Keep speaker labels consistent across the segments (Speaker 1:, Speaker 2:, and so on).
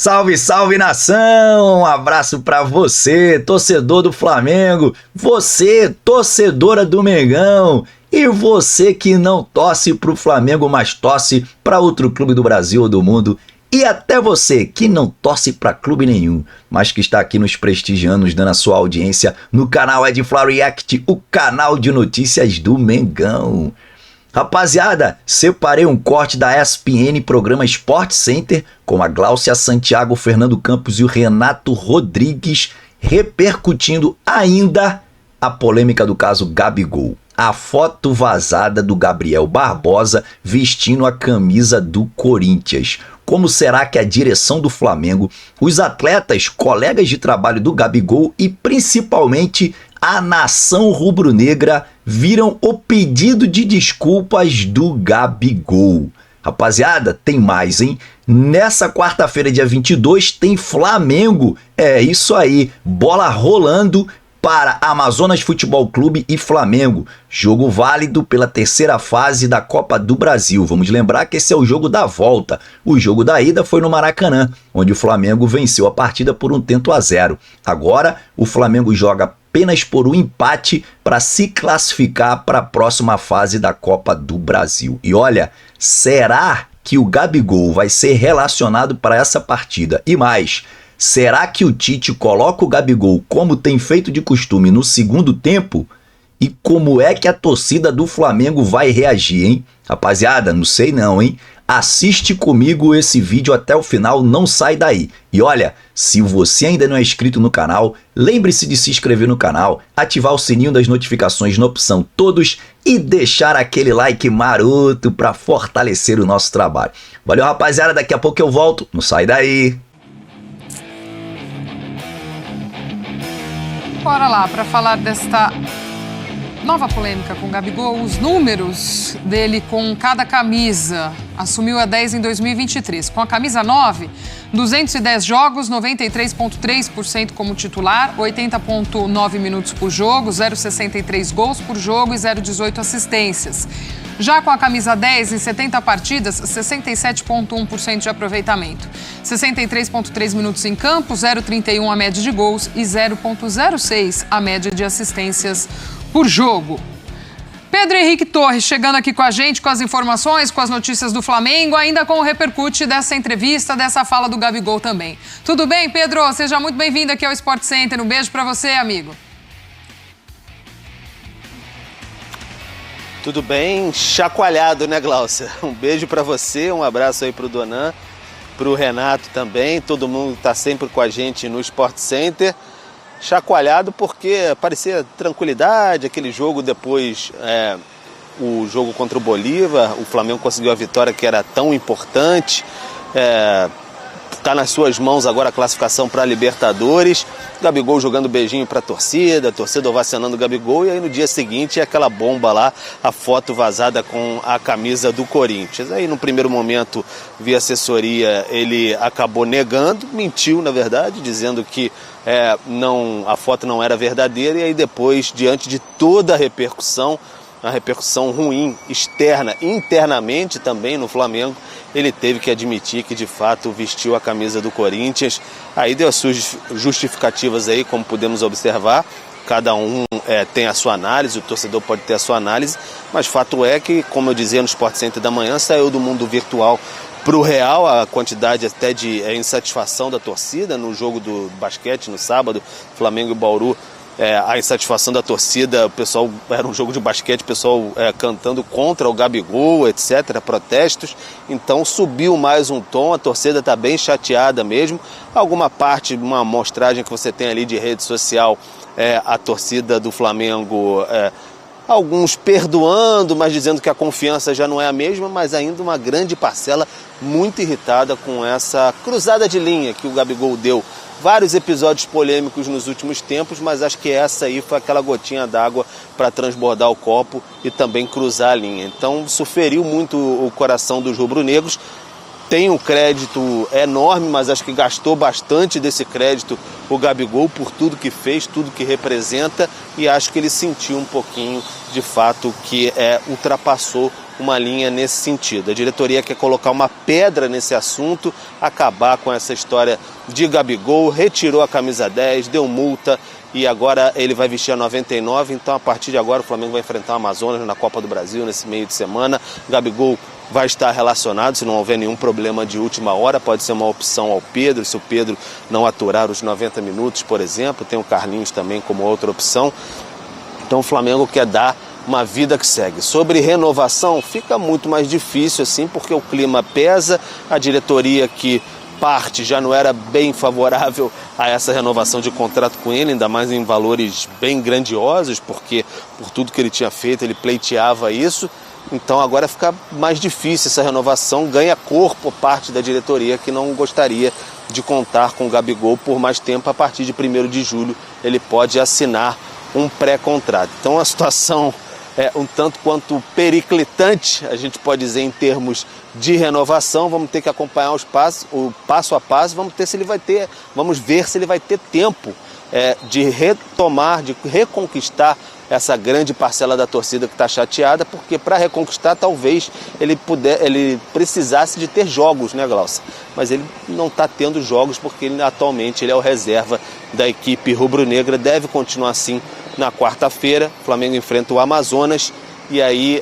Speaker 1: Salve, salve nação! Um abraço pra você, torcedor do Flamengo, você, torcedora do Mengão, e você que não torce pro Flamengo, mas torce pra outro clube do Brasil ou do mundo, e até você que não torce pra clube nenhum, mas que está aqui nos prestigiando, nos dando a sua audiência no canal Edfla React, o canal de notícias do Mengão. Rapaziada, separei um corte da ESPN programa Sport Center com a Gláucia Santiago, o Fernando Campos e o Renato Rodrigues repercutindo ainda a polêmica do caso Gabigol. A foto vazada do Gabriel Barbosa vestindo a camisa do Corinthians. Como será que a direção do Flamengo, os atletas, colegas de trabalho do Gabigol e principalmente a nação rubro-negra viram o pedido de desculpas do Gabigol? Rapaziada, tem mais, hein? Nessa quarta-feira, dia 22, tem Flamengo. É isso aí, bola rolando para Amazonas Futebol Clube e Flamengo. Jogo válido pela terceira fase da Copa do Brasil. Vamos lembrar que esse é o jogo da volta. O jogo da ida foi no Maracanã, onde o Flamengo venceu a partida por 1-0. Agora, o Flamengo joga apenas por um empate para se classificar para a próxima fase da Copa do Brasil. E olha, será que o Gabigol vai ser relacionado para essa partida? E mais, será que o Tite coloca o Gabigol como tem feito de costume no segundo tempo? E como é que a torcida do Flamengo vai reagir, hein? Rapaziada, não sei não, hein? Assiste comigo esse vídeo até o final, não sai daí. E olha, se você ainda não é inscrito no canal, lembre-se de se inscrever no canal, ativar o sininho das notificações na opção todos e deixar aquele like maroto para fortalecer o nosso trabalho. Valeu, rapaziada, daqui a pouco eu volto, não sai daí.
Speaker 2: Bora lá para falar desta nova polêmica com o Gabigol, os números dele com cada camisa. Assumiu a 10 em 2023. Com a camisa 9, 210 jogos, 93,3% como titular, 80,9 minutos por jogo, 0,63 gols por jogo e 0,18 assistências. Já com a camisa 10, em 70 partidas, 67,1% de aproveitamento. 63,3 minutos em campo, 0,31 a média de gols e 0,06 a média de assistências por jogo. Pedro Henrique Torres chegando aqui com a gente, com as informações, com as notícias do Flamengo, ainda com o repercute dessa entrevista, dessa fala do Gabigol também. Tudo bem, Pedro? Seja muito bem-vindo aqui ao Sport Center. Um beijo para você, amigo.
Speaker 3: Tudo bem, chacoalhado, né, Gláucia? Um beijo para você, um abraço aí pro Donan, pro Renato também, todo mundo tá sempre com a gente no Sport Center. Chacoalhado porque parecia tranquilidade, aquele jogo depois, o jogo contra o Bolívar, o Flamengo conseguiu a vitória que era tão importante, está nas suas mãos agora a classificação para a Libertadores, Gabigol jogando beijinho para a torcida ovacionando o Gabigol, e aí no dia seguinte é aquela bomba lá, a foto vazada com a camisa do Corinthians. Aí no primeiro momento, via assessoria, ele acabou negando, mentiu na verdade, dizendo que a foto não era verdadeira, e aí depois, diante de toda a repercussão ruim, externa, internamente também no Flamengo, ele teve que admitir que de fato vestiu a camisa do Corinthians. Aí deu as suas justificativas aí, como podemos observar, cada um tem a sua análise, o torcedor pode ter a sua análise, mas fato é que, como eu dizia no Sport Center da manhã, saiu do mundo virtual para o real, a quantidade até de insatisfação da torcida no jogo do basquete no sábado, Flamengo e Bauru, a insatisfação da torcida, o pessoal, era um jogo de basquete, o pessoal cantando contra o Gabigol, etc., protestos, então subiu mais um tom, a torcida está bem chateada mesmo, alguma parte, uma amostragem que você tem ali de rede social, a torcida do Flamengo, alguns perdoando, mas dizendo que a confiança já não é a mesma, mas ainda uma grande parcela muito irritada com essa cruzada de linha que o Gabigol deu. Vários episódios polêmicos nos últimos tempos, mas acho que essa aí foi aquela gotinha d'água para transbordar o copo e também cruzar a linha. Então isso feriu muito o coração dos rubro-negros. Tem um crédito enorme, mas acho que gastou bastante desse crédito o Gabigol por tudo que fez, tudo que representa, e acho que ele sentiu um pouquinho, de fato, que ultrapassou uma linha nesse sentido. A diretoria quer colocar uma pedra nesse assunto, acabar com essa história de Gabigol, retirou a camisa 10, deu multa e agora ele vai vestir a 99, então a partir de agora o Flamengo vai enfrentar o Amazonas na Copa do Brasil nesse meio de semana. Gabigol vai estar relacionado, se não houver nenhum problema de última hora, pode ser uma opção ao Pedro, se o Pedro não aturar os 90 minutos, por exemplo, tem o Carlinhos também como outra opção. Então o Flamengo quer dar uma vida que segue. Sobre renovação, fica muito mais difícil assim, porque o clima pesa, a diretoria que parte já não era bem favorável a essa renovação de contrato com ele, ainda mais em valores bem grandiosos, porque por tudo que ele tinha feito, ele pleiteava isso. Então agora fica mais difícil essa renovação, ganha corpo parte da diretoria que não gostaria de contar com o Gabigol por mais tempo. A partir de 1º de julho ele pode assinar um pré-contrato. Então a situação é um tanto quanto periclitante, a gente pode dizer, em termos de renovação. Vamos ter que acompanhar o passo a passo, vamos ver se ele vai ter tempo de retomar, de reconquistar essa grande parcela da torcida que está chateada, porque para reconquistar talvez ele precisasse de ter jogos, né, Glaucia? Mas ele não está tendo jogos porque atualmente ele é o reserva da equipe rubro-negra, deve continuar assim na quarta-feira. O Flamengo enfrenta o Amazonas e aí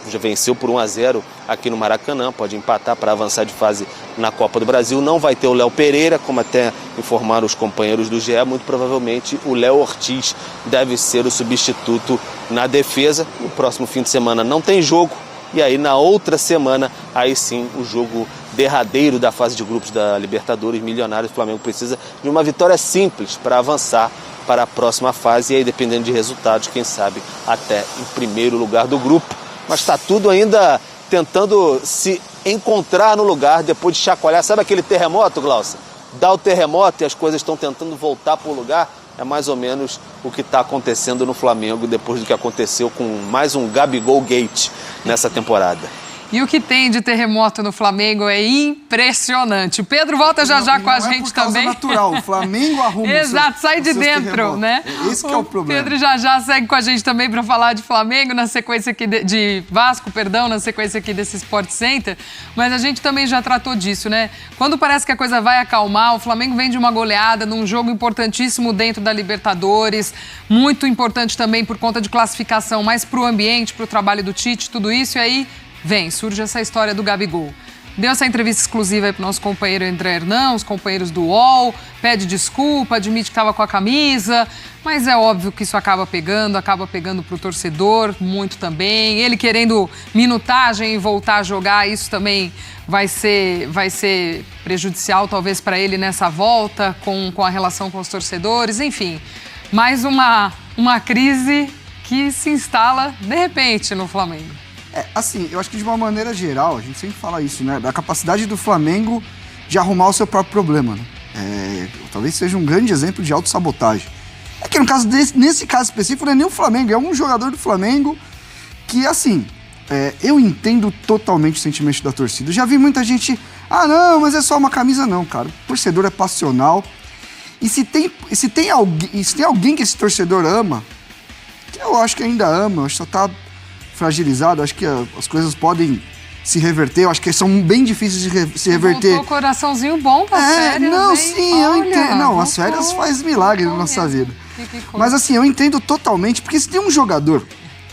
Speaker 3: já venceu por 1-0 aqui no Maracanã, pode empatar para avançar de fase na Copa do Brasil. Não vai ter o Léo Pereira, como até informaram os companheiros do GE, muito provavelmente o Léo Ortiz deve ser o substituto na defesa. No próximo fim de semana não tem jogo, e aí na outra semana, aí sim, o jogo derradeiro da fase de grupos da Libertadores. Milionários. O Flamengo precisa de uma vitória simples para avançar para a próxima fase, e aí dependendo de resultados, quem sabe até em primeiro lugar do grupo. Mas está tudo ainda tentando se encontrar no lugar depois de chacoalhar. Sabe aquele terremoto, Glaucia? Dá o terremoto e as coisas estão tentando voltar para o lugar. É mais ou menos o que está acontecendo no Flamengo depois do que aconteceu com mais um Gabigol Gate nessa temporada.
Speaker 2: E o que tem de terremoto no Flamengo é impressionante. O Pedro volta já com a gente também.
Speaker 4: É por causa natural, o Flamengo arruma.
Speaker 2: Exato, sai de dentro, né?
Speaker 4: Esse que é o problema.
Speaker 2: Pedro já segue com a gente também para falar de Flamengo, na sequência aqui de Vasco, perdão, na sequência aqui desse Sport Center. Mas a gente também já tratou disso, né? Quando parece que a coisa vai acalmar, o Flamengo vem de uma goleada num jogo importantíssimo dentro da Libertadores, muito importante também por conta de classificação, mas para o ambiente, para o trabalho do Tite, tudo isso, e aí surge essa história do Gabigol. Deu essa entrevista exclusiva aí pro nosso companheiro André Hernan, os companheiros do UOL, pede desculpa, admite que estava com a camisa, mas é óbvio que isso acaba pegando pro torcedor muito também. Ele querendo minutagem e voltar a jogar, isso também vai ser prejudicial talvez para ele nessa volta com a relação com os torcedores. Enfim, mais uma crise que se instala de repente no Flamengo.
Speaker 4: Assim, eu acho que de uma maneira geral, a gente sempre fala isso, né? Da capacidade do Flamengo de arrumar o seu próprio problema, né? Talvez seja um grande exemplo de autossabotagem. É que no caso nesse caso específico não é nem o Flamengo, é um jogador do Flamengo que, assim, eu entendo totalmente o sentimento da torcida. Eu já vi muita gente, não, mas é só uma camisa. Não, cara. O torcedor é passional. E se tem alguém que esse torcedor ama, que eu acho que ainda ama, eu acho que só tá fragilizado, acho que as coisas podem se reverter, eu acho que são bem difíceis de se reverter.
Speaker 2: Voltou coraçãozinho bom pra férias,
Speaker 4: não,
Speaker 2: hein?
Speaker 4: sim, eu entendo. Não, as férias faz milagre na nossa vida. Mas assim, eu entendo totalmente, porque se tem um jogador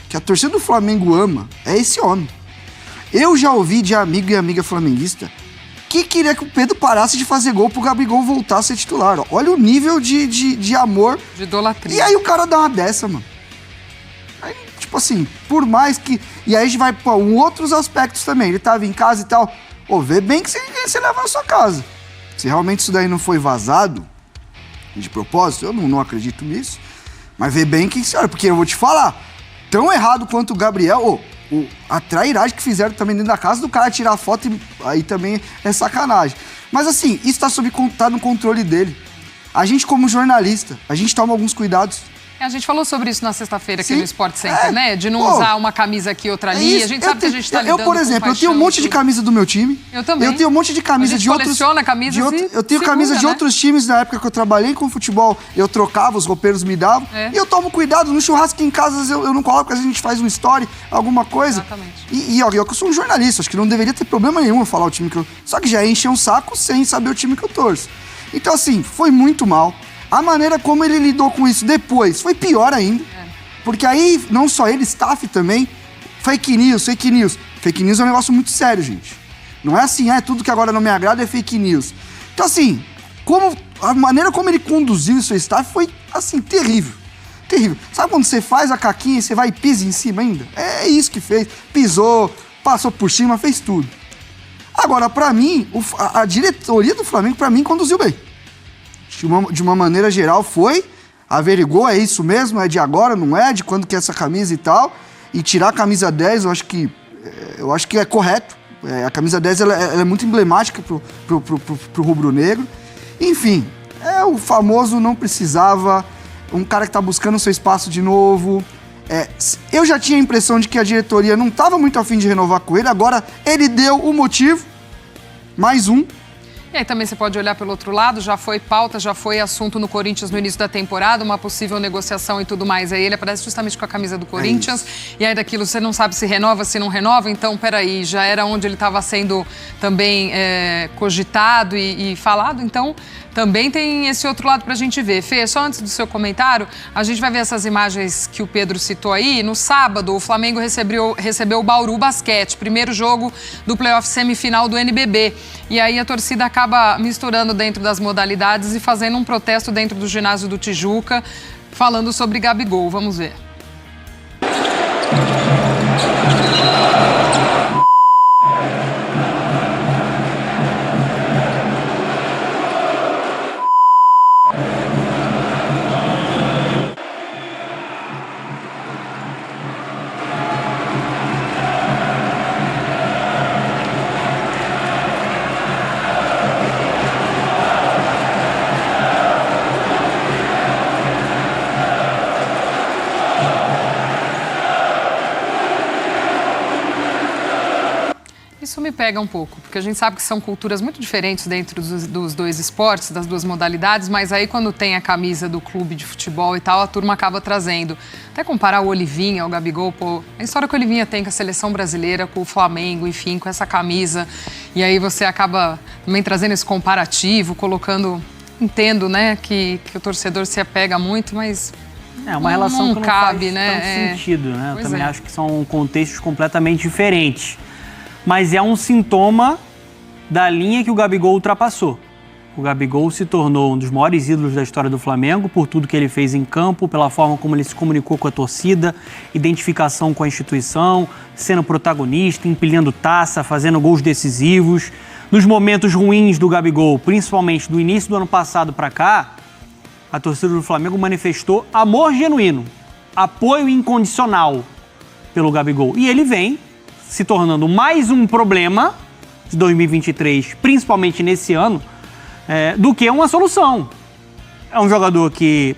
Speaker 4: que a torcida do Flamengo ama, é esse homem. Eu já ouvi de amigo e amiga flamenguista que queria que o Pedro parasse de fazer gol pro Gabigol voltar a ser titular. Olha o nível de amor.
Speaker 2: De idolatria.
Speaker 4: E aí o cara dá uma dessa, mano. Aí, tipo assim, por mais que... E aí a gente vai para outros aspectos também. Ele tava em casa e tal. Vê bem que você leva na sua casa. Se realmente isso daí não foi vazado, de propósito, eu não acredito nisso. Mas vê bem que... Porque eu vou te falar, tão errado quanto o Gabriel... a trairagem que fizeram também dentro da casa do cara tirar foto, aí também é sacanagem. Mas assim, isso tá no controle dele. A gente como jornalista, a gente toma alguns cuidados.
Speaker 2: A gente falou sobre isso na sexta-feira aqui
Speaker 4: Sim.
Speaker 2: no Sport Center, né? De não usar uma camisa aqui, outra ali.
Speaker 4: Isso.
Speaker 2: A gente sabe que a gente tá lidando
Speaker 4: por exemplo,
Speaker 2: com
Speaker 4: eu tenho um monte de camisa do meu time.
Speaker 2: Eu também.
Speaker 4: Eu tenho um monte de camisa de outros...
Speaker 2: coleciona camisas
Speaker 4: eu tenho camisa de outros times da época que eu trabalhei com futebol. Eu trocava, os roupeiros me davam. E eu tomo cuidado. No churrasco em casa eu não coloco, às vezes a gente faz um story, alguma coisa.
Speaker 2: Exatamente.
Speaker 4: E ó, eu sou um jornalista, acho que não deveria ter problema nenhum eu falar o time que eu... Só que já encher um saco sem saber o time que eu torço. Então, assim, foi muito mal. A maneira como ele lidou com isso depois foi pior ainda. Porque aí, não só ele, staff também, fake news. Fake news é um negócio muito sério, gente. Não é assim, tudo que agora não me agrada é fake news. Então, assim, a maneira como ele conduziu o seu staff foi, assim, terrível. Terrível. Sabe quando você faz a caquinha e você vai e pisa em cima ainda? É isso que fez. Pisou, passou por cima, fez tudo. Agora, pra mim, a diretoria do Flamengo, pra mim, conduziu bem. De uma maneira geral, averigou, é isso mesmo, é de agora, não é, de quando que é essa camisa e tal, e tirar a camisa 10, eu acho que é correto. A camisa 10 ela é muito emblemática pro rubro-negro. Enfim, o famoso não precisava, um cara que tá buscando seu espaço de novo. Eu já tinha a impressão de que a diretoria não estava muito afim de renovar com ele, agora ele deu o motivo, mais um.
Speaker 2: E aí também você pode olhar pelo outro lado, já foi pauta, já foi assunto no Corinthians no início da temporada, uma possível negociação e tudo mais. Aí ele aparece justamente com a camisa do Corinthians, e aí daquilo você não sabe se renova, se não renova, então peraí, já era onde ele estava sendo também cogitado e falado, então também tem esse outro lado pra gente ver. Fê, só antes do seu comentário, a gente vai ver essas imagens que o Pedro citou aí. No sábado, o Flamengo recebeu o Bauru Basquete, primeiro jogo do playoff semifinal do NBB. E aí a torcida acaba misturando dentro das modalidades e fazendo um protesto dentro do ginásio do Tijuca, falando sobre Gabigol. Vamos ver. Isso me pega um pouco, porque a gente sabe que são culturas muito diferentes dentro dos dois esportes, das duas modalidades, mas aí quando tem a camisa do clube de futebol e tal, a turma acaba trazendo. Até comparar o Olivinha, o Gabigol, a história que o Olivinha tem com a seleção brasileira, com o Flamengo, enfim, com essa camisa. E aí você acaba também trazendo esse comparativo, colocando... Entendo, né, que o torcedor se apega muito, mas...
Speaker 5: É uma relação
Speaker 2: não
Speaker 5: que não
Speaker 2: cabe,
Speaker 5: faz
Speaker 2: né?
Speaker 5: tanto sentido, né? Eu também
Speaker 2: é.
Speaker 5: acho que são contextos completamente diferentes. Mas é um sintoma da linha que o Gabigol ultrapassou. O Gabigol se tornou um dos maiores ídolos da história do Flamengo por tudo que ele fez em campo, pela forma como ele se comunicou com a torcida, identificação com a instituição, sendo protagonista, empilhando taça, fazendo gols decisivos. Nos momentos ruins do Gabigol, principalmente do início do ano passado para cá, a torcida do Flamengo manifestou amor genuíno, apoio incondicional pelo Gabigol. E ele vem se tornando mais um problema de 2023, principalmente nesse ano, do que uma solução. É um jogador que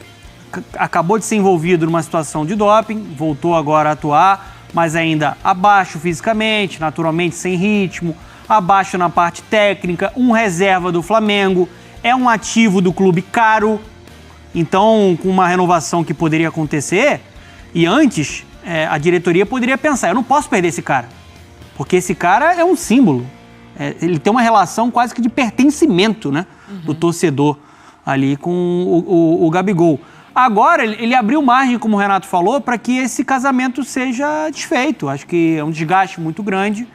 Speaker 5: acabou de ser envolvido numa situação de doping, voltou agora a atuar, mas ainda abaixo fisicamente, naturalmente sem ritmo, abaixo na parte técnica, um reserva do Flamengo, é um ativo do clube caro. Então, com uma renovação que poderia acontecer, e antes, a diretoria poderia pensar, eu não posso perder esse cara, porque esse cara é um símbolo. Ele tem uma relação quase que de pertencimento, né, do torcedor ali com o Gabigol. Agora, ele abriu margem, como o Renato falou, para que esse casamento seja desfeito. Acho que é um desgaste muito grande.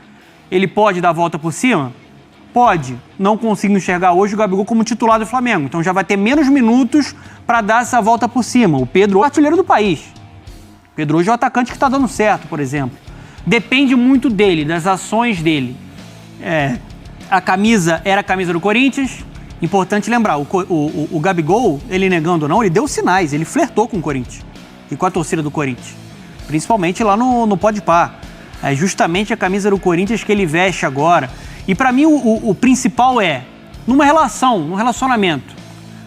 Speaker 5: Ele pode dar a volta por cima? Pode. Não consigo enxergar hoje o Gabigol como titular do Flamengo. Então já vai ter menos minutos para dar essa volta por cima. O Pedro é o artilheiro do país. O Pedro hoje é o atacante que está dando certo, por exemplo. Depende muito dele, das ações dele. A camisa era a camisa do Corinthians. Importante lembrar, o Gabigol, ele negando ou não, ele deu sinais, ele flertou com o Corinthians e com a torcida do Corinthians. Principalmente lá no Podpah. É justamente a camisa do Corinthians que ele veste agora. E pra mim o principal num relacionamento,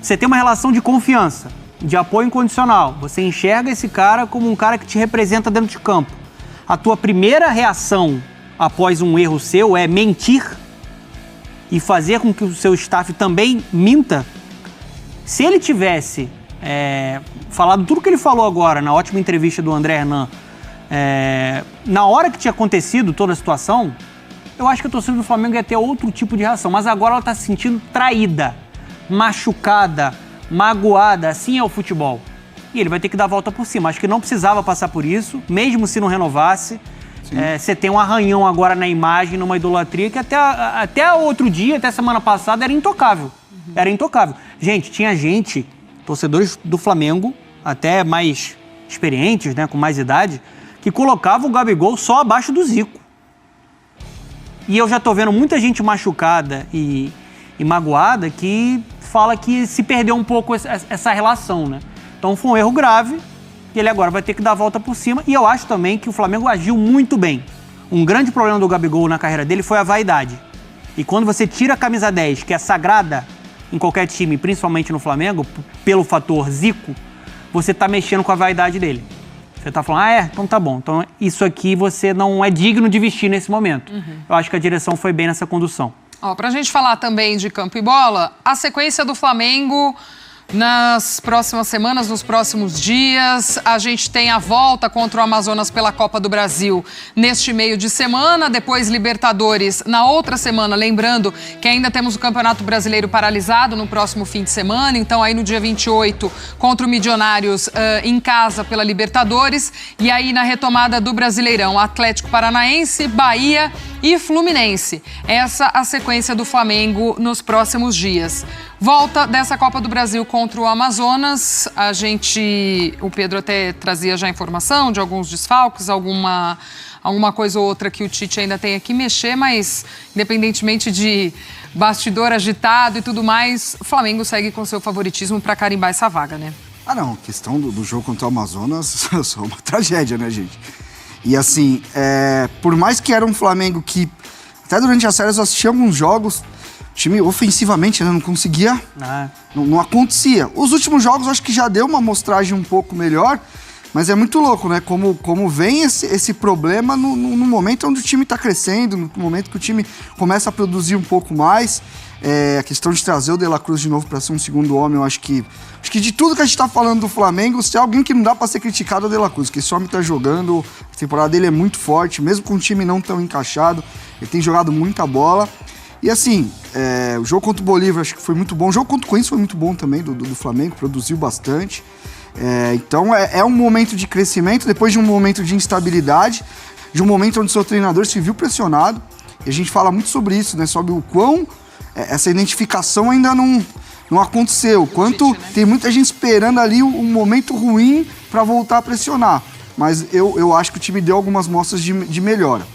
Speaker 5: você tem uma relação de confiança. de apoio incondicional. Você enxerga esse cara como um cara que te representa dentro de campo. A tua primeira reação após um erro seu é mentir e fazer com que o seu staff também minta. Se ele tivesse falado tudo que ele falou agora, na ótima entrevista do André Hernan, na hora que tinha acontecido toda a situação, eu acho que a torcida do Flamengo ia ter outro tipo de reação. Mas agora ela está se sentindo traída, machucada, magoada. Assim é o futebol. E ele vai ter que dar a volta por cima. Acho que não precisava passar por isso, mesmo se não renovasse. Você tem um arranhão agora na imagem, numa idolatria que até outro dia, até semana passada, era intocável. Era intocável. Gente, tinha gente, torcedores do Flamengo, até mais experientes, né, com mais idade, que colocava o Gabigol só abaixo do Zico. E eu já tô vendo muita gente machucada e magoada que fala que se perdeu um pouco essa relação, né? Então foi um erro grave, que ele agora vai ter que dar a volta por cima. E eu acho também que o Flamengo agiu muito bem. Um grande problema do Gabigol na carreira dele foi a vaidade. E quando você tira a camisa 10, que é sagrada em qualquer time, principalmente no Flamengo, pelo fator Zico, você tá mexendo com a vaidade dele. Você tá falando, então tá bom. Então isso aqui você não é digno de vestir nesse momento. Eu acho que a direção foi bem nessa condução.
Speaker 2: Pra gente falar também de campo e bola, a sequência do Flamengo nas próximas semanas, nos próximos dias, a gente tem a volta contra o Amazonas pela Copa do Brasil neste meio de semana, depois Libertadores na outra semana, lembrando que ainda temos o Campeonato Brasileiro paralisado no próximo fim de semana, então aí no dia 28 contra o Milionários em casa pela Libertadores, e aí na retomada do Brasileirão, Atlético Paranaense, Bahia e Fluminense. Essa a sequência do Flamengo nos próximos dias. Volta dessa Copa do Brasil contra o Amazonas. O Pedro até trazia já informação de alguns desfalques, alguma coisa ou outra que o Tite ainda tem que mexer, mas independentemente de bastidor agitado e tudo mais, o Flamengo segue com seu favoritismo para carimbar essa vaga, né?
Speaker 4: Não, a questão do jogo contra o Amazonas é só uma tragédia, né, gente? E assim, por mais que era um Flamengo que, até durante as séries eu assisti alguns jogos, o time ofensivamente, né, não conseguia, não acontecia. Os últimos jogos eu acho que já deu uma amostragem um pouco melhor, mas é muito louco, né, como vem esse problema no momento onde o time tá crescendo, no momento que o time começa a produzir um pouco mais. A questão de trazer o De La Cruz de novo para ser um segundo homem, eu acho que de tudo que a gente tá falando do Flamengo, se é alguém que não dá para ser criticado é o De La Cruz, porque esse homem tá jogando, a temporada dele é muito forte, mesmo com um time não tão encaixado, ele tem jogado muita bola. E assim, o jogo contra o Bolívar acho que foi muito bom, o jogo contra o Corinthians foi muito bom também do Flamengo, produziu bastante. Então é um momento de crescimento, depois de um momento de instabilidade, de um momento onde o seu treinador se viu pressionado, e a gente fala muito sobre isso, né, sobre o quão essa identificação ainda não aconteceu, quanto tem muita gente esperando ali um momento ruim para voltar a pressionar, mas eu acho que o time deu algumas mostras de melhora,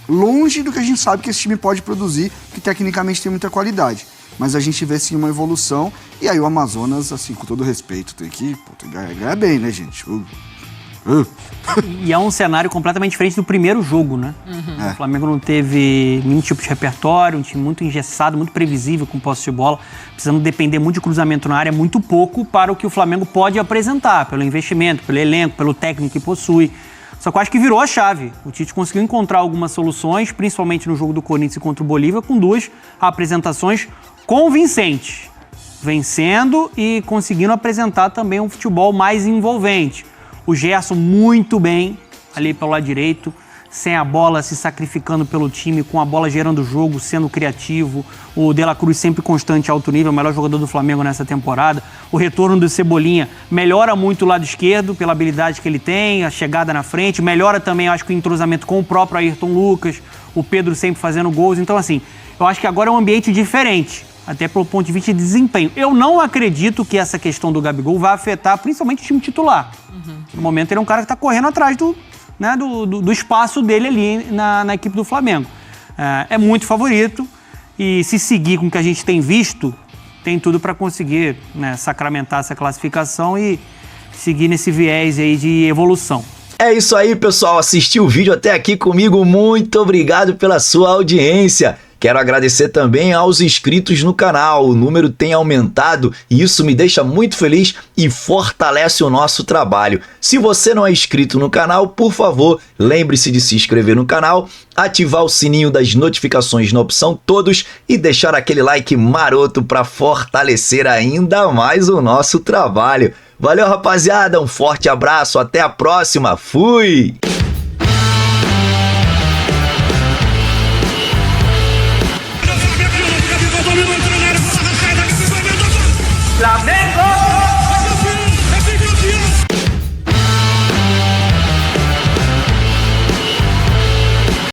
Speaker 4: longe do que a gente sabe que esse time pode produzir, que tecnicamente tem muita qualidade, mas a gente vê sim uma evolução, e aí o Amazonas, assim, com todo respeito, tem que ganhar bem, né, gente?
Speaker 5: E é um cenário completamente diferente do primeiro jogo, né? O Flamengo não teve nenhum tipo de repertório, um time muito engessado, muito previsível com posse de bola, precisando depender muito de cruzamento na área, muito pouco para o que o Flamengo pode apresentar, pelo investimento, pelo elenco, pelo técnico que possui. Só que eu acho que virou a chave. O Tite conseguiu encontrar algumas soluções, principalmente no jogo do Corinthians contra o Bolívar, com duas apresentações convincentes, vencendo e conseguindo apresentar também um futebol mais envolvente. O Gerson muito bem ali pelo lado direito, sem a bola, se sacrificando pelo time, com a bola gerando o jogo, sendo criativo. O De La Cruz sempre constante, alto nível, o melhor jogador do Flamengo nessa temporada. O retorno do Cebolinha melhora muito o lado esquerdo, pela habilidade que ele tem, a chegada na frente. Melhora também, acho que o entrosamento com o próprio Ayrton Lucas, o Pedro sempre fazendo gols. Então, assim, eu acho que agora é um ambiente diferente, até pelo ponto de vista de desempenho. Eu não acredito que essa questão do Gabigol vai afetar principalmente o time titular. No momento ele é um cara que está correndo atrás do espaço dele ali na equipe do Flamengo. É muito favorito e se seguir com o que a gente tem visto, tem tudo para conseguir, né, sacramentar essa classificação e seguir nesse viés aí de evolução.
Speaker 1: É isso aí, pessoal. Assistiu o vídeo até aqui comigo. Muito obrigado pela sua audiência. Quero agradecer também aos inscritos no canal, o número tem aumentado e isso me deixa muito feliz e fortalece o nosso trabalho. Se você não é inscrito no canal, por favor, lembre-se de se inscrever no canal, ativar o sininho das notificações na opção todos e deixar aquele like maroto para fortalecer ainda mais o nosso trabalho. Valeu, rapaziada, um forte abraço, até a próxima, fui!